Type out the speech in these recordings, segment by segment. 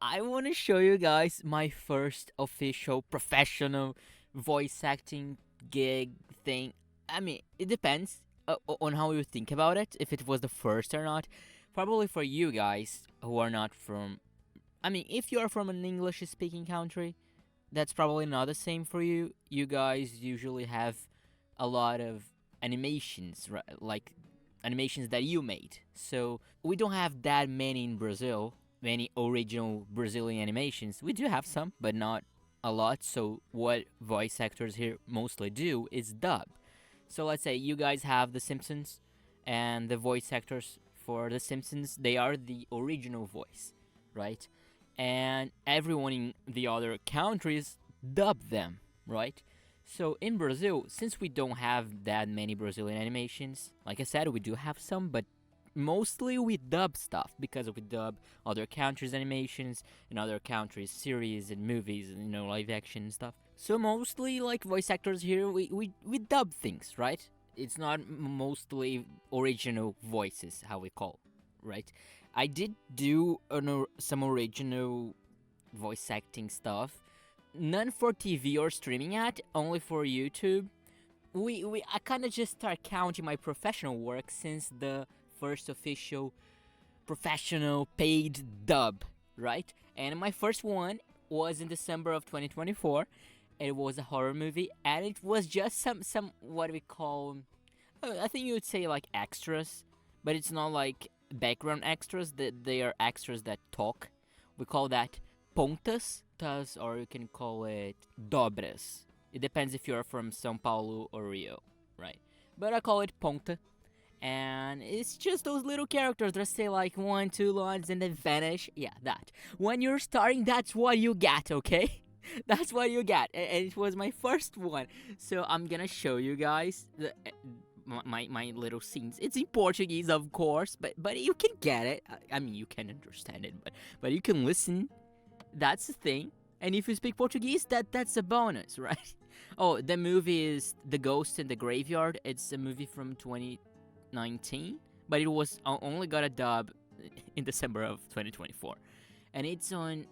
I want to show you guys my first official professional voice acting gig thing. I mean, it depends on how you think about it, if it was the first or not. Probably for you guys who are not from. I mean, if you are from an English speaking country, that's probably not the same for you. You guys usually have a lot of animations, right? Like animations that you made. So we don't have that many in Brazil, many original Brazilian animations. We do have some, but not a lot. So what voice actors here mostly do is dub. So let's say you guys have The Simpsons, and the voice actors for The Simpsons, they are the original voice, right? And everyone in the other countries dub them, right? So in Brazil, since we don't have that many Brazilian animations, like I said, we do have some, but mostly we dub stuff because we dub other countries' animations and other countries' series and movies and live action and stuff. So mostly like voice actors here, we dub things, right? It's not mostly original voices, how we call, right? I did do some original voice acting stuff, none for TV or streaming at, only for YouTube. I kind of just start counting my professional work since the first official professional paid dub, right? And my first one was in December of 2024. It was a horror movie, and it was just some what we call, I think you would say like extras, but it's not like background extras. That they are extras that talk. We call that pontas, or you can call it dobras. It depends if you're from São Paulo or Rio, right? But I call it ponta, and it's just those little characters that say like one, two lines and then vanish. Yeah, that. When you're starting, that's what you get, okay? That's what you get, and it was my first one. So I'm gonna show you guys my little scenes. It's in Portuguese, of course, but you can get it. I mean, you can understand it, but you can listen. That's the thing. And if you speak Portuguese, that's a bonus, right? Oh, the movie is The Ghost in the Graveyard. It's a movie from 2019, but it was only got a dub in December of 2024, and it's on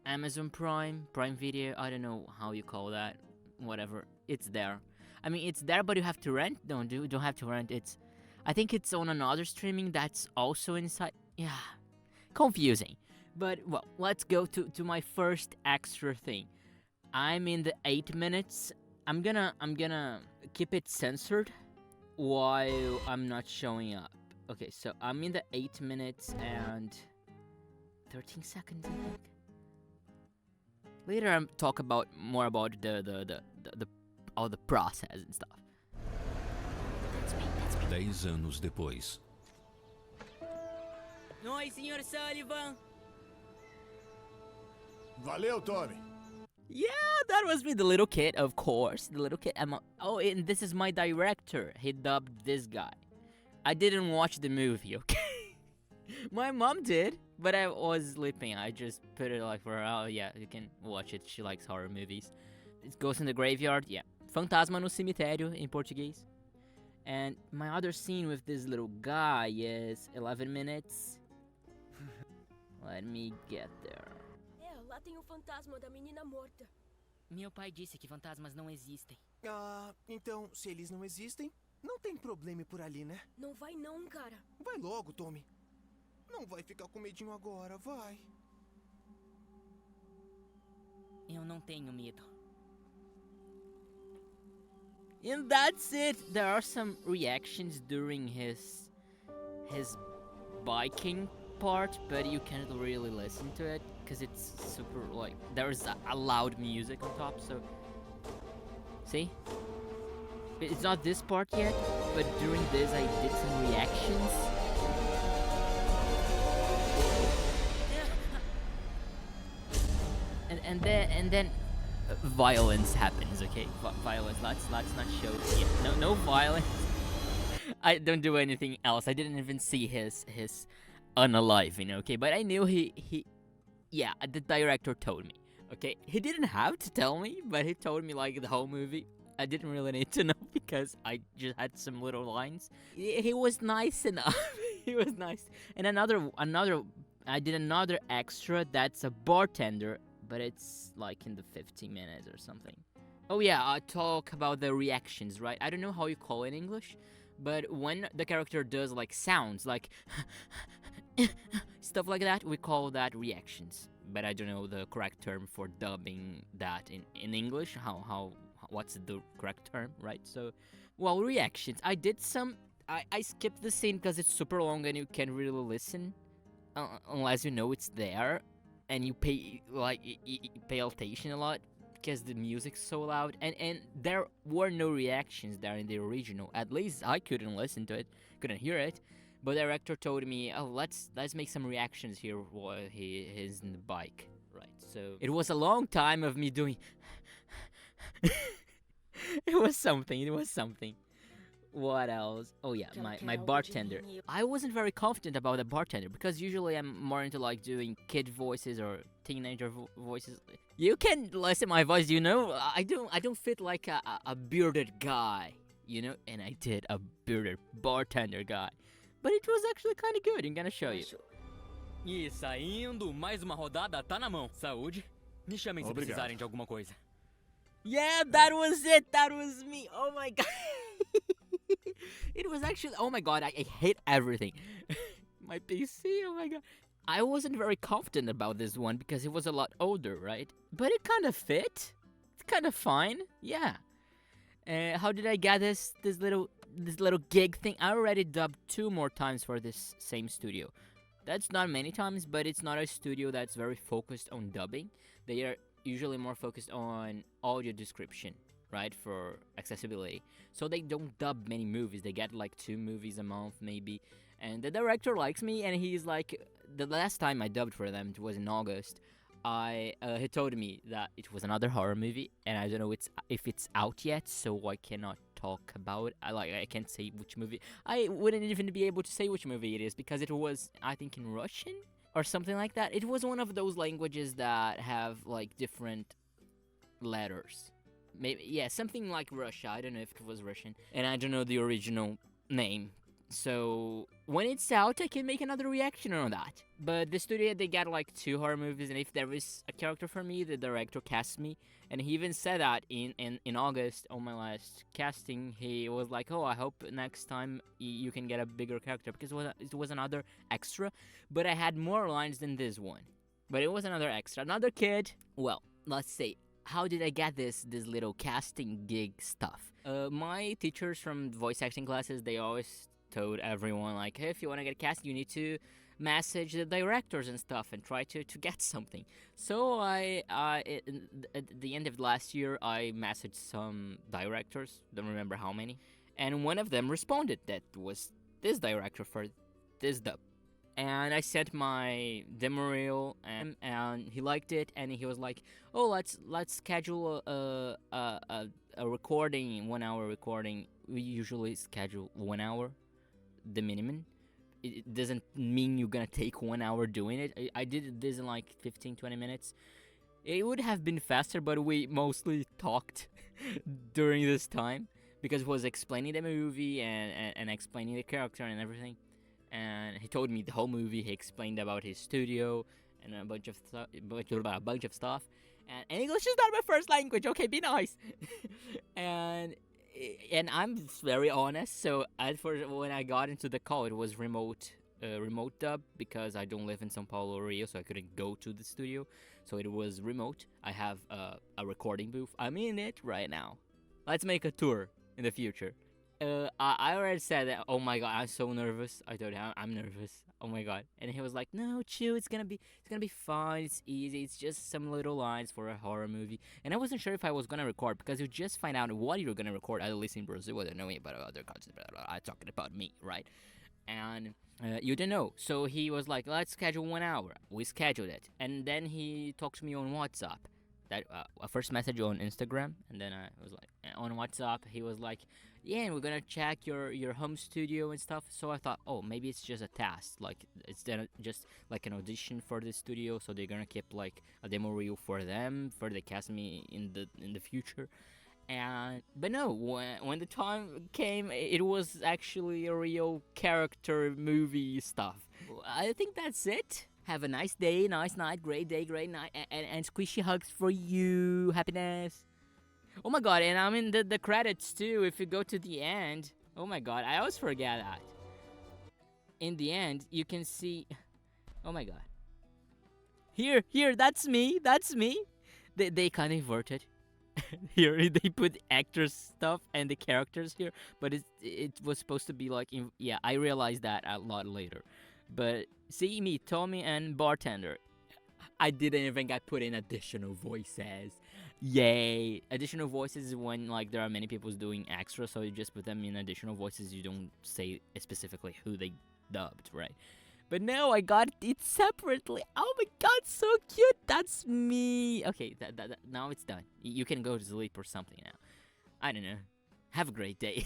Amazon Prime Video. I don't know how you call that. Whatever, it's there. I mean, it's there, but you have to rent. Don't have to rent. I think it's on another streaming that's also inside. Yeah, confusing. But well, let's go to my first extra thing. I'm in the 8 minutes. I'm gonna keep it censored while I'm not showing up. Okay, so I'm in the 8 minutes and 13 seconds, I think. Later, I'm talk about more about the all the process and stuff. That's me. That's me. 10 anos depois. Oi, Senhor Sullivan. Valeu, Tommy. Yeah, that was me, the little kid, of course. The little kid. And this is my director. He dubbed this guy. I didn't watch the movie, okay? My mom did, but I was sleeping. I just put it like for her. Oh, yeah, you can watch it. She likes horror movies. It goes in the graveyard, yeah. Fantasma no Cemitério in Portuguese. And my other scene with this little guy is 11 minutes. Let me get there. Lá tem o fantasma da menina morta. Meu pai disse que fantasmas não existem. Ah, então, se eles não existem, não tem problema por ali, né? Não vai não, cara. Vai logo, Tommy. Não vai ficar com medinho agora, vai. Eu não tenho medo. And that's it. There are some reactions during his biking part, but you can't really listen to it because it's super like there's a loud music on top. So see, it's not this part yet, but during this I did some reactions. And then violence happens. Okay, violence. Let's not show. Yeah, no violence. I don't do anything else. I didn't even see his unalive, okay? But I knew he yeah, the director told me, okay? He didn't have to tell me, but he told me like the whole movie. I didn't really need to know because I just had some little lines. He was nice enough. He was nice. And another I did another extra that's a bartender, but it's like in the 15 minutes or something. Oh yeah, I talk about the reactions, right? I don't know how you call it in English, but when the character does like sounds, like stuff like that, we call that reactions. But I don't know the correct term for dubbing that in English. What's the correct term, right? So, well, reactions. I did some. I skipped the scene because it's super long and you can't really listen unless you know it's there, and you pay like pay attention a lot because the music's so loud, and there were no reactions there in the original. At least I couldn't listen to it, couldn't hear it. But the director told me, "Oh, let's make some reactions here while he is in the bike." Right. So it was a long time of me doing. It was something. It was something. What else? Oh yeah, my bartender. I wasn't very confident about the bartender because usually I'm more into like doing kid voices or teenager voices. You can listen my voice, you know. I don't fit like a bearded guy, you know. And I did a bearded bartender guy, but it was actually kind of good. I'm gonna show you. E saindo, mais uma rodada tá na mão. Saúde. Me chamem se precisarem de alguma coisa. Yeah, that was it. That was me. Oh my god. It was actually. Oh my god, I hate everything. My PC. Oh my god. I wasn't very confident about this one because it was a lot older, right? But it kind of fit. It's kind of fine. Yeah. How did I get this little gig thing? I already dubbed 2 more times for this same studio. That's not many times, but it's not a studio that's very focused on dubbing. They are usually more focused on audio description, right, for accessibility. So they don't dub many movies. They get like 2 movies a month maybe. And the director likes me, and he's like, the last time I dubbed for them, it was in August. He told me that it was another horror movie, and I don't know if it's out yet, so I cannot talk about. I can't say which movie. I wouldn't even be able to say which movie it is because it was, I think, in Russian or something like that. It was one of those languages that have like different letters. Maybe, yeah, something like Russia. I don't know if it was Russian, and I don't know the original name. So when it's out, I can make another reaction on that. But the studio, they got like 2 horror movies, and if there is a character for me, the director casts me. And he even said that in August on my last casting. He was like, "Oh, I hope next time you can get a bigger character," because it was another extra. But I had more lines than this one. But it was another extra, another kid. Well, let's say, how did I get this little casting gig stuff? My teachers from voice acting classes, they always told everyone like, hey, if you want to get cast, you need to message the directors and stuff and try to get something. So at the end of last year, I messaged some directors, don't remember how many, and one of them responded. That was this director for this dub. And I sent my demo reel, and he liked it, and he was like, "Oh, let's schedule a recording, 1 hour recording. We usually schedule 1 hour, the minimum. It doesn't mean you're gonna take 1 hour doing it. I did this in like 15-20 minutes. It would have been faster, but we mostly talked during this time because he was explaining the movie and explaining the character and everything. And he told me the whole movie. He explained about his studio and a bunch of stuff. And English is not my first language. Okay, be nice. and I'm very honest. So when I got into the call, it was remote dub because I don't live in São Paulo or Rio, so I couldn't go to the studio. So it was remote. I have a recording booth. I'm in it right now. Let's make a tour in the future. I already said that. Oh my god, I'm so nervous. I told him I'm nervous. Oh my god, and he was like, "No, chill. It's gonna be fine. It's easy. It's just some little lines for a horror movie." And I wasn't sure if I was gonna record because you just find out what you're gonna record. I live in Brazil. I don't know about other countries. I'm talking about me, right? And you don't know. So he was like, "Let's schedule 1 hour." We scheduled it, and then he talked to me on WhatsApp. That a first message on Instagram, and then I was like on WhatsApp. He was like, "Yeah, and we're gonna check your home studio and stuff." So I thought, oh, maybe it's just a test, like it's just like an audition for the studio. So they're gonna keep like a demo reel for them, for they cast me in the future. But no, when the time came, it was actually a real character movie stuff. I think that's it. Have a nice day, nice night, great day, great night, and squishy hugs for you. Happiness. Oh my god, and I'm in the credits too. If you go to the end, oh my god, I always forget that. In the end, you can see. Oh my god. Here, that's me. That's me. They kind of inverted. Here they put actors stuff and the characters here, but it was supposed to be like yeah, I realized that a lot later. But see me, Tommy, and bartender. I didn't even get put in additional voices. Yay! Additional voices is when like there are many people doing extra, so you just put them in additional voices. You don't say specifically who they dubbed, right? But no, I got it separately. Oh my god, so cute. That's me. Okay, now it's done. You can go to sleep or something now. I don't know. Have a great day.